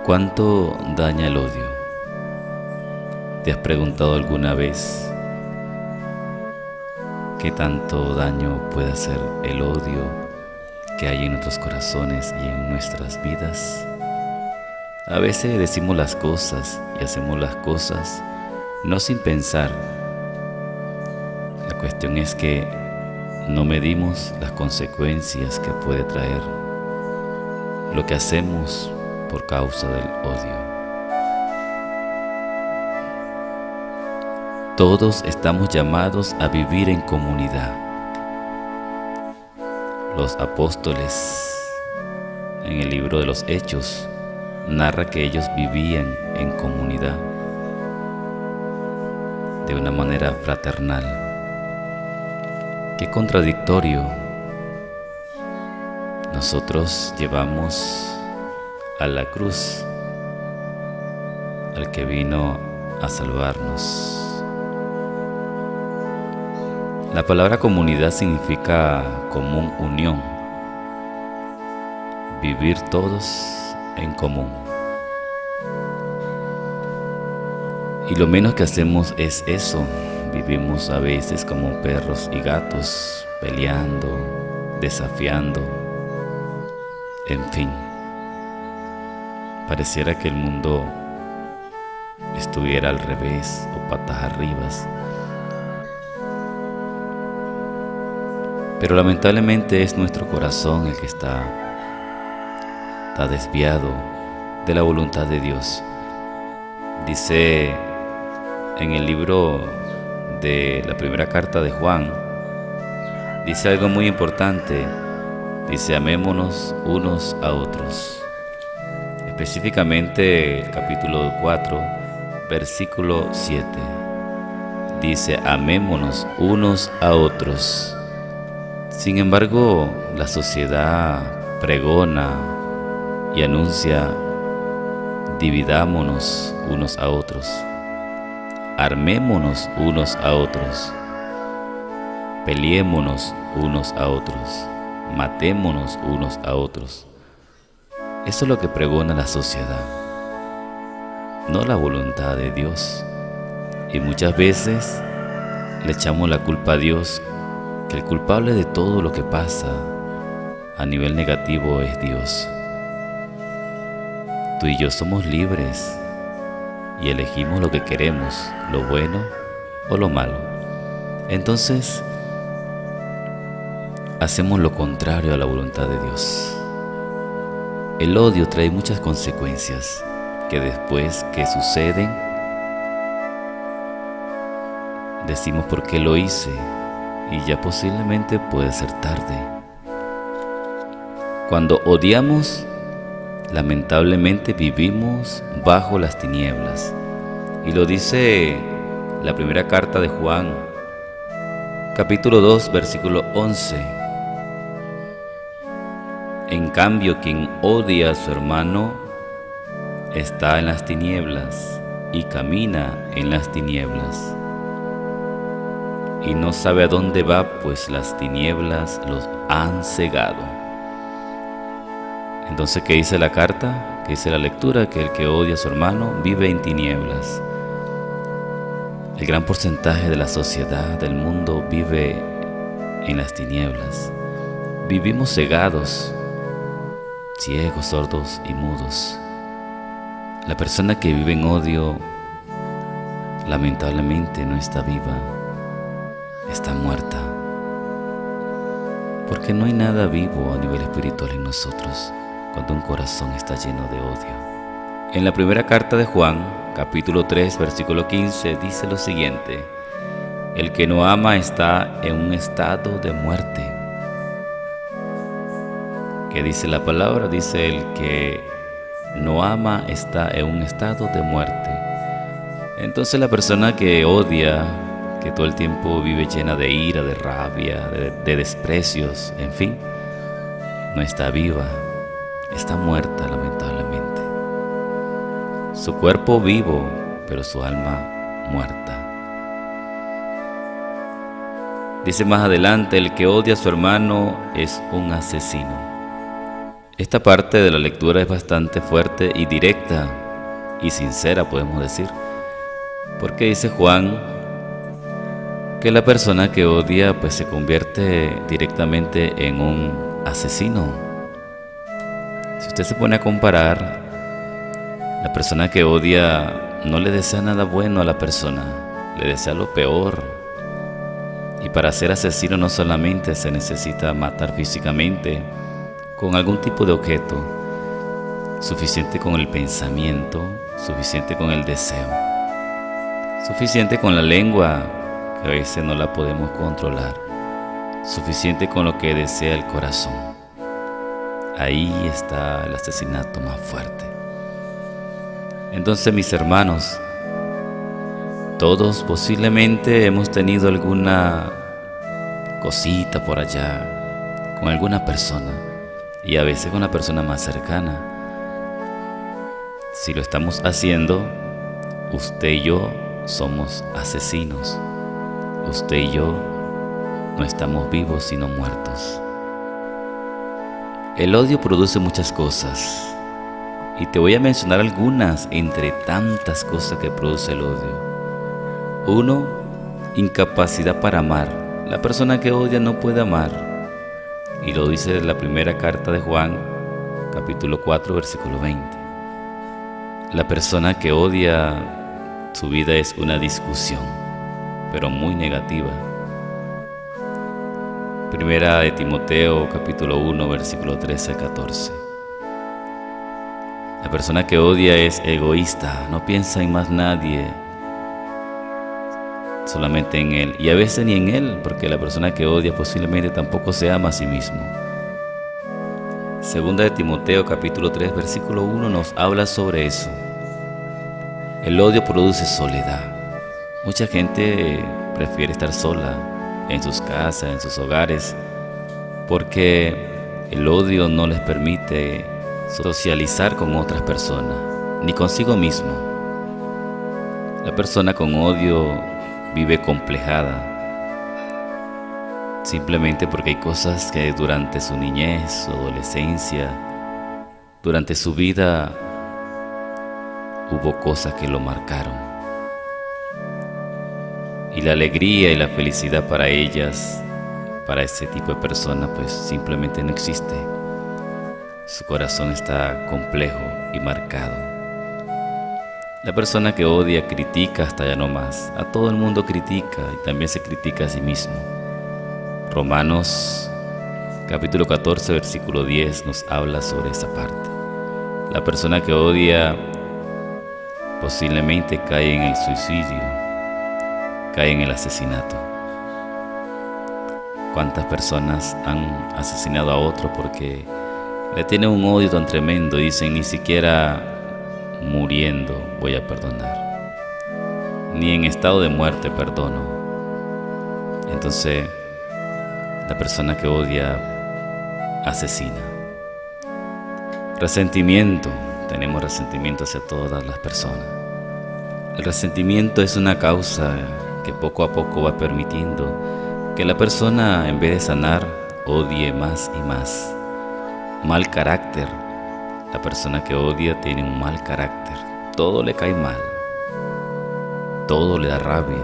¿Cuánto daña el odio? ¿Te has preguntado alguna vez qué tanto daño puede hacer el odio que hay en nuestros corazones y en nuestras vidas? A veces decimos las cosas y hacemos las cosas no sin pensar. La cuestión es que no medimos las consecuencias que puede traer lo que hacemos por causa del odio. Todos estamos llamados a vivir en comunidad. Los apóstoles, en el libro de los Hechos, narra que ellos vivían en comunidad de una manera fraternal. Qué contradictorio. Nosotros llevamos a la cruz al que vino a salvarnos. La palabra comunidad significa común unión, vivir todos en común. Y lo menos que hacemos es eso. Vivimos a veces como perros y gatos, peleando, desafiando, en fin. Pareciera que el mundo estuviera al revés o patas arriba. Pero lamentablemente es nuestro corazón el que está desviado de la voluntad de Dios. Dice en el libro de la primera carta de Juan, dice algo muy importante. Dice: amémonos unos a otros. Específicamente el capítulo 4, versículo 7. Dice: amémonos unos a otros. Sin embargo, la sociedad pregona y anuncia: dividámonos unos a otros, armémonos unos a otros, peleémonos unos a otros, matémonos unos a otros. Eso es lo que pregona la sociedad, no la voluntad de Dios. Y muchas veces le echamos la culpa a Dios, que el culpable de todo lo que pasa a nivel negativo es Dios. Tú y yo somos libres y elegimos lo que queremos, lo bueno o lo malo. Entonces, hacemos lo contrario a la voluntad de Dios. El odio trae muchas consecuencias que después que suceden, decimos por qué lo hice, y ya posiblemente puede ser tarde. Cuando odiamos, lamentablemente vivimos bajo las tinieblas. Y lo dice la primera carta de Juan, capítulo 2, versículo 11. En cambio, quien odia a su hermano está en las tinieblas y camina en las tinieblas, y no sabe a dónde va, pues las tinieblas los han cegado. Entonces, ¿qué dice la carta? ¿Qué dice la lectura? Que el que odia a su hermano vive en tinieblas. El gran porcentaje de la sociedad, del mundo, vive en las tinieblas. Vivimos cegados, ciegos, sordos y mudos. La persona que vive en odio, lamentablemente no está viva, está muerta, porque no hay nada vivo a nivel espiritual en nosotros cuando un corazón está lleno de odio. En la primera carta de Juan, capítulo 3, versículo 15, dice lo siguiente: el que no ama está en un estado de muerte. ¿Qué dice la palabra? Dice: el que no ama está en un estado de muerte. Entonces la persona que odia, que todo el tiempo vive llena de ira, de rabia, de desprecios, en fin, no está viva, está muerta lamentablemente. Su cuerpo vivo, pero su alma muerta. Dice más adelante: el que odia a su hermano es un asesino. Esta parte de la lectura es bastante fuerte y directa y sincera, podemos decir, porque dice Juan que la persona que odia pues se convierte directamente en un asesino. Si usted se pone a comparar, la persona que odia no le desea nada bueno a la persona, le desea lo peor. Y para ser asesino no solamente se necesita matar físicamente con algún tipo de objeto, suficiente con el pensamiento, suficiente con el deseo, suficiente con la lengua, que a veces no la podemos controlar, suficiente con lo que desea el corazón. Ahí está el asesinato más fuerte. Entonces, mis hermanos, todos posiblemente hemos tenido alguna cosita por allá con alguna persona, y a veces con la persona más cercana. Si lo estamos haciendo, usted y yo somos asesinos. Usted y yo no estamos vivos sino muertos. El odio produce muchas cosas, y te voy a mencionar algunas entre tantas cosas que produce el odio. 1. Incapacidad para amar. La persona que odia no puede amar, y lo dice la primera carta de Juan, capítulo 4, versículo 20. La persona que odia, su vida es una discusión, pero muy negativa. Primera de Timoteo, capítulo 1, versículo 13 a 14. La persona que odia es egoísta, no piensa en más nadie, solamente en él, y a veces ni en él, porque la persona que odia posiblemente tampoco se ama a sí mismo. Segunda de Timoteo, capítulo 3, versículo 1 nos habla sobre eso. El odio produce soledad. Mucha gente prefiere estar sola en sus casas, en sus hogares, porque el odio no les permite socializar con otras personas, ni consigo mismo. La persona con odio vive complejada, simplemente porque hay cosas que durante su niñez, su adolescencia, durante su vida, hubo cosas que lo marcaron. Y la alegría y la felicidad para ellas, para ese tipo de personas, pues simplemente no existe. Su corazón está complejo y marcado. La persona que odia critica hasta ya no más. A todo el mundo critica y también se critica a sí mismo. Romanos capítulo 14, versículo 10 nos habla sobre esa parte. La persona que odia posiblemente cae en el suicidio, cae en el asesinato. ¿Cuántas personas han asesinado a otro porque le tienen un odio tan tremendo? Dicen, ni siquiera muriendo voy a perdonar, ni en estado de muerte perdono. Entonces, la persona que odia asesina. Resentimiento. Tenemos resentimiento hacia todas las personas. El resentimiento es una causa que poco a poco va permitiendo que la persona, en vez de sanar, odie más y más. Mal carácter. La persona que odia tiene un mal carácter. Todo le cae mal. Todo le da rabia.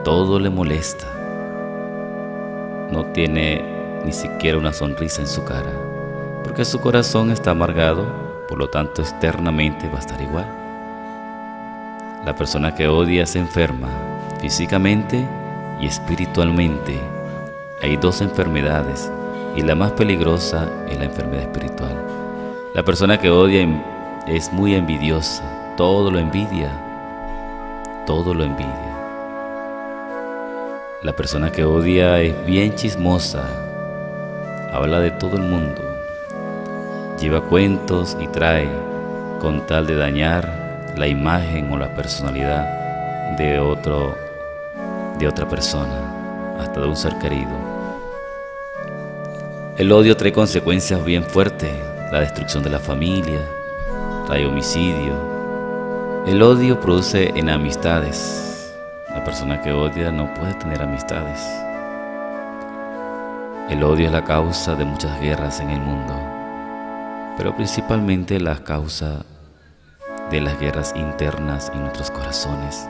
Todo le molesta. No tiene ni siquiera una sonrisa en su cara, porque su corazón está amargado, por lo tanto externamente va a estar igual. La persona que odia se enferma físicamente y espiritualmente. Hay dos enfermedades y la más peligrosa es la enfermedad espiritual. La persona que odia es muy envidiosa, todo lo envidia, todo lo envidia. La persona que odia es bien chismosa, habla de todo el mundo, lleva cuentos y trae con tal de dañar la imagen o la personalidad de otra persona, hasta de un ser querido. El odio trae consecuencias bien fuertes. La destrucción de la familia, trae homicidio. El odio produce enemistades. La persona que odia no puede tener amistades. El odio es la causa de muchas guerras en el mundo. pero principalmente la causa de las guerras internas en nuestros corazones.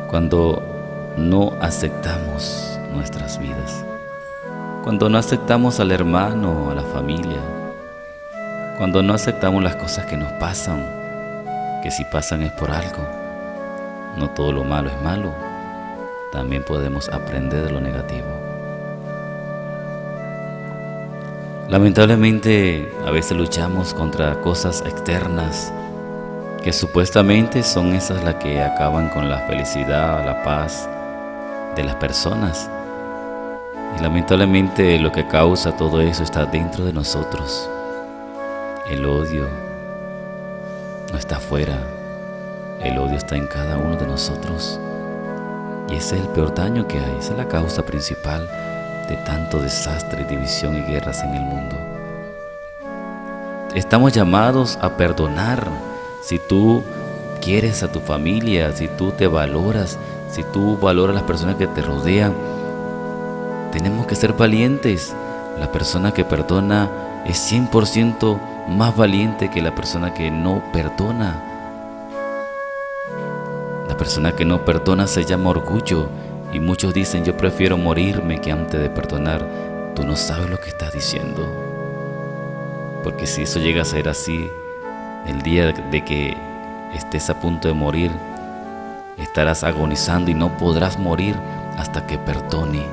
Cuando no aceptamos nuestras vidas, cuando no aceptamos al hermano, a la familia, cuando no aceptamos las cosas que nos pasan, que si pasan es por algo. No todo lo malo es malo, también podemos aprender de lo negativo. Lamentablemente, a veces luchamos contra cosas externas que supuestamente son esas las que acaban con la felicidad, la paz de las personas. Y lamentablemente lo que causa todo eso está dentro de nosotros. El odio no está afuera, el odio está en cada uno de nosotros. Y ese es el peor daño que hay, esa es la causa principal de tanto desastre, división y guerras en el mundo. Estamos llamados a perdonar. Si tú quieres a tu familia, si tú te valoras, si tú valoras a las personas que te rodean, tenemos que ser valientes. La persona que perdona es 100% más valiente que la persona que no perdona. La persona que no perdona se llama orgullo. Y muchos dicen, yo prefiero morirme que antes de perdonar. Tú no sabes lo que estás diciendo. Porque si eso llega a ser así, el día de que estés a punto de morir, estarás agonizando y no podrás morir hasta que perdone.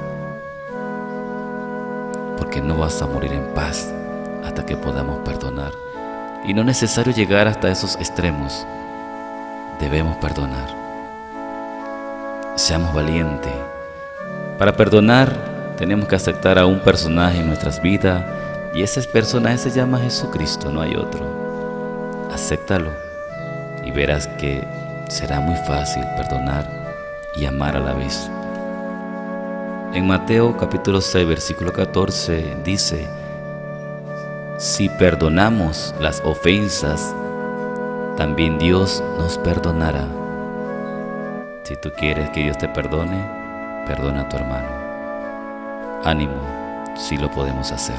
Porque no vas a morir en paz hasta que podamos perdonar. Y no es necesario llegar hasta esos extremos. Debemos perdonar. Seamos valientes. Para perdonar tenemos que aceptar a un personaje en nuestras vidas, y ese personaje se llama Jesucristo, no hay otro. Acéptalo y verás que será muy fácil perdonar y amar a la vez. En Mateo capítulo 6 versículo 14 dice: si perdonamos las ofensas, también Dios nos perdonará. Si tú quieres que Dios te perdone, perdona a tu hermano. Ánimo, sí lo podemos hacer.